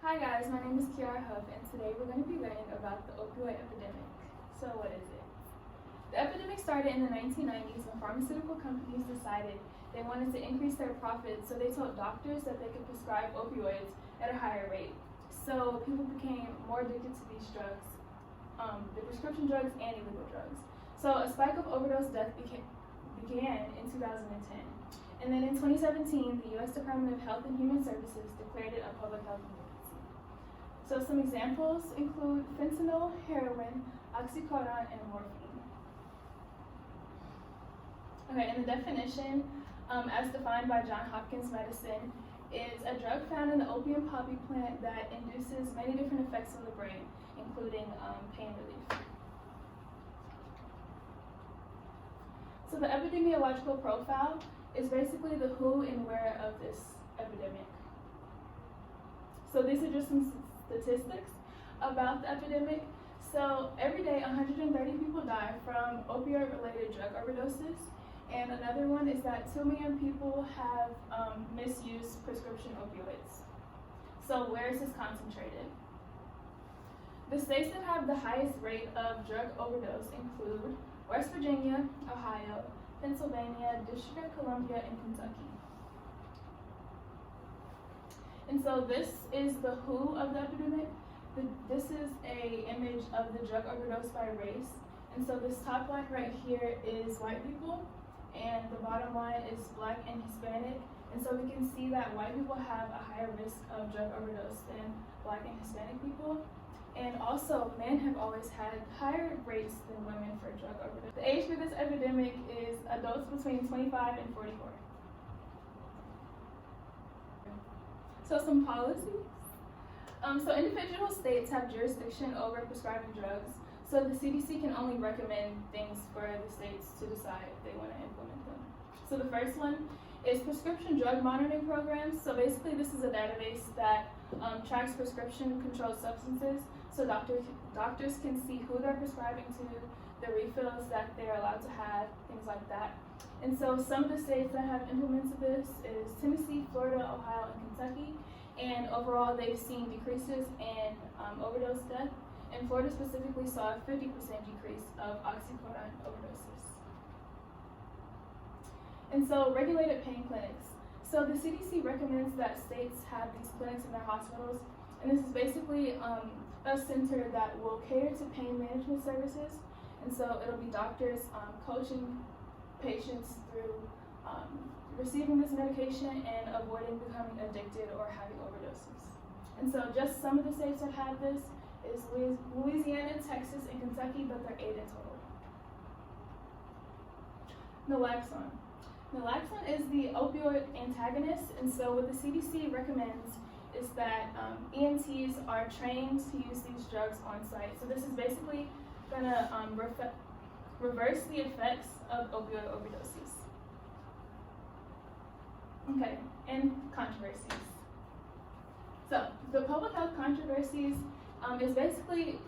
Hi guys, my name is Kiara Huff, and today we're going to be learning about the opioid epidemic. So what is it? The epidemic started in the 1990s when pharmaceutical companies decided they wanted to increase their profits, so they told doctors that they could prescribe opioids at a higher rate. So people became more addicted to these drugs, the prescription drugs and illegal drugs. So a spike of overdose death began in 2010. And then in 2017, the U.S. Department of Health and Human Services declared it a public health emergency. So some examples include fentanyl, heroin, oxycodone, and morphine. Okay, and the definition, as defined by Johns Hopkins Medicine, is a drug found in the opium poppy plant that induces many different effects on the brain, including pain relief. So the epidemiological profile is basically the who and where of this epidemic. So these are just some statistics about the epidemic. So every day 130 people die from opioid-related drug overdoses, and another one is that 2 million people have misused prescription opioids. So where is this concentrated? The states that have the highest rate of drug overdose include West Virginia, Ohio, Pennsylvania, District of Columbia, and Kentucky. And so this is the who of the epidemic. This is an image of the drug overdose by race. And so this top line right here is white people, and the bottom line is Black and Hispanic. And so we can see that white people have a higher risk of drug overdose than Black and Hispanic people. And also, men have always had higher rates than women for drug overdose. The age for this epidemic is adults between 25 and 44. So some policies. So individual states have jurisdiction over prescribing drugs. So the CDC can only recommend things for the states to decide if they want to implement them. So the first one is prescription drug monitoring programs. So basically this is a database that tracks prescription controlled substances. So doctors can see who they're prescribing to, the refills that they're allowed to have, things like that. And so some of the states that have implemented this is Tennessee, Florida, Ohio, and Kentucky. And overall, they've seen decreases in overdose death. And Florida specifically saw a 50% decrease of oxycodone overdoses. And so regulated pain clinics. So the CDC recommends that states have these clinics in their hospitals. And this is basically a center that will cater to pain management services. And so it'll be doctors coaching patients through receiving this medication and avoiding becoming addicted or having overdoses. And so just some of the states that have this is Louisiana, Texas, and Kentucky, but there are 8 in total. Naloxone. Naloxone is the opioid antagonist, and so what the CDC recommends is that EMTs are trained to use these drugs on site. So this is basically going to reverse the effects of opioid overdoses. Okay, and controversies. So the public health controversies is basically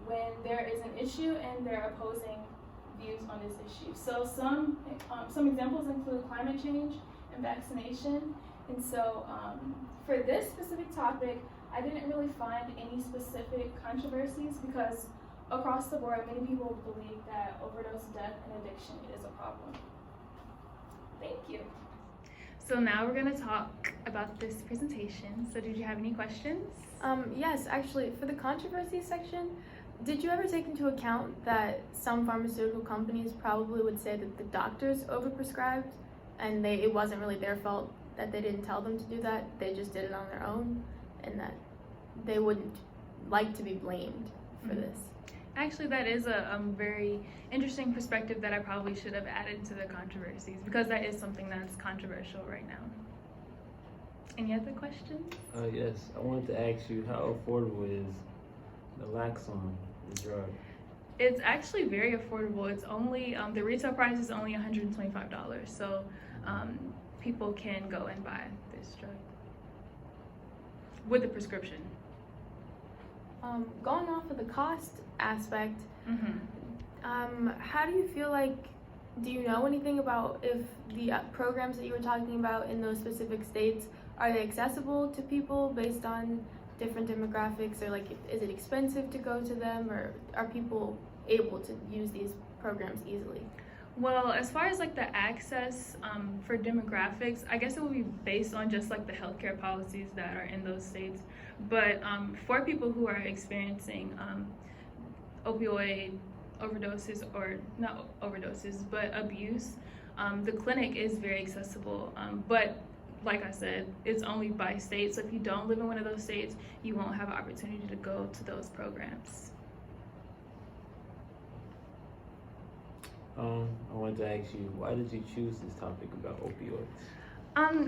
when there is an issue and they're opposing views on this issue. So some examples include climate change and vaccination. And so for this specific topic, I didn't really find any specific controversies because across the board, many people believe that overdose death and addiction is a problem. Thank you. So now we're going to talk about this presentation. So did you have any questions? Yes, actually, for the controversy section, did you ever take into account that some pharmaceutical companies probably would say that the doctors overprescribed and it wasn't really their fault that they didn't tell them to do that, they just did it on their own, and that they wouldn't like to be blamed for this? Actually, that is a very interesting perspective that I probably should have added to the controversies, because that is something that's controversial right now. Any other questions? Yes, I wanted to ask you, how affordable is naloxone, the drug? It's actually very affordable. It's only, the retail price is only $125. So people can go and buy this drug with a prescription. Going off of the cost aspect, how do you feel like, do you know anything about if the programs that you were talking about in those specific states, are they accessible to people based on different demographics, or like is it expensive to go to them, or are people able to use these programs easily? Well, as far as like the access for demographics, I guess it will be based on just like the healthcare policies that are in those states. But for people who are experiencing opioid overdoses, or not overdoses, but abuse, the clinic is very accessible. But like I said, it's only by state. So if you don't live in one of those states, you won't have an opportunity to go to those programs. I wanted to ask you, why did you choose this topic about opioids?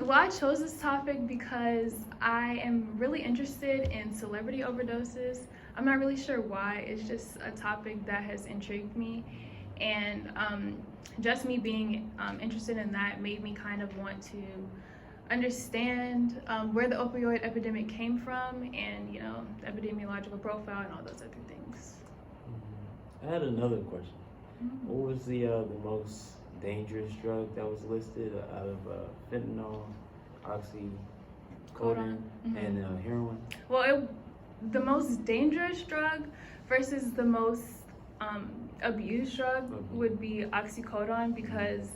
Well, I chose this topic because I am really interested in celebrity overdoses. I'm not really sure why. It's just a topic that has intrigued me, and just me being interested in that made me kind of want to understand where the opioid epidemic came from, and you know, the epidemiological profile and all those other things. I had another question. What was the most dangerous drug that was listed out of fentanyl, oxycodone, and heroin? Well, the most dangerous drug versus the most abused drug would be oxycodone, because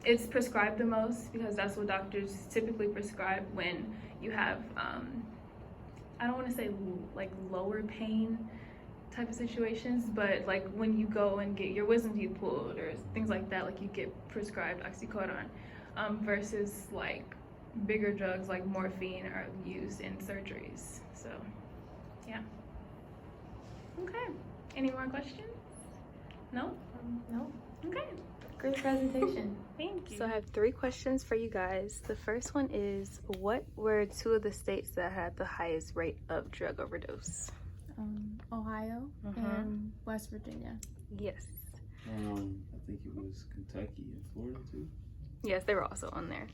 it's prescribed the most, because that's what doctors typically prescribe when you have I don't want to say like lower pain type of situations, but like when you go and get your wisdom teeth pulled or things like that, like you get prescribed oxycodone, versus like bigger drugs like morphine are used in surgeries. So yeah. Okay, any more questions? No? No. Okay, Great presentation. thank you. So I have 3 questions for you guys. The first one is, what were 2 of the states that had the highest rate of drug overdose? Ohio and West Virginia. Yes. I think it was Kentucky and Florida too. Yes, they were also on there.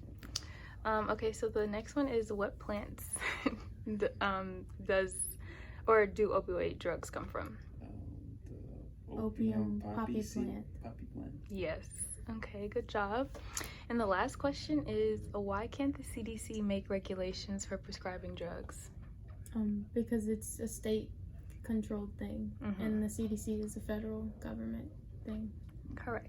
Okay, so the next one is, what plants do opioid drugs come from? The Opium poppy seed- plant. Poppy plant. Yes. Okay, good job. And the last question is, why can't the CDC make regulations for prescribing drugs? Because it's a state-controlled thing, and the CDC is a federal government thing. Correct.